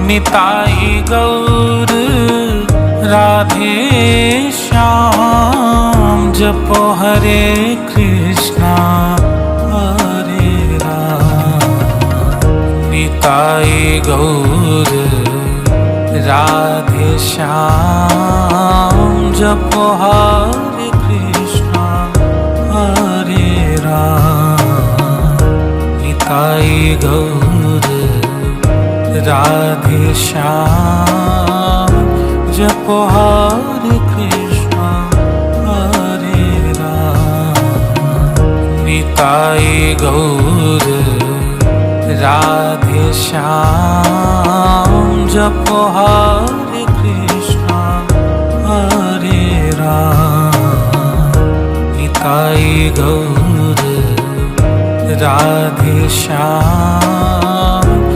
निताई गौर राधे श्याम जपो हरे कृष्णा हरे राम। निताई गौर राधे श्याम जपो हरे कृष्णा हरे राम। निताई गौर राधे श्याम जपो हरे कृष्णा हरे राम। निताई गौर राधे श्याम जपो हरे कृष्णा हरे राम। निताई गौर राधे श्याम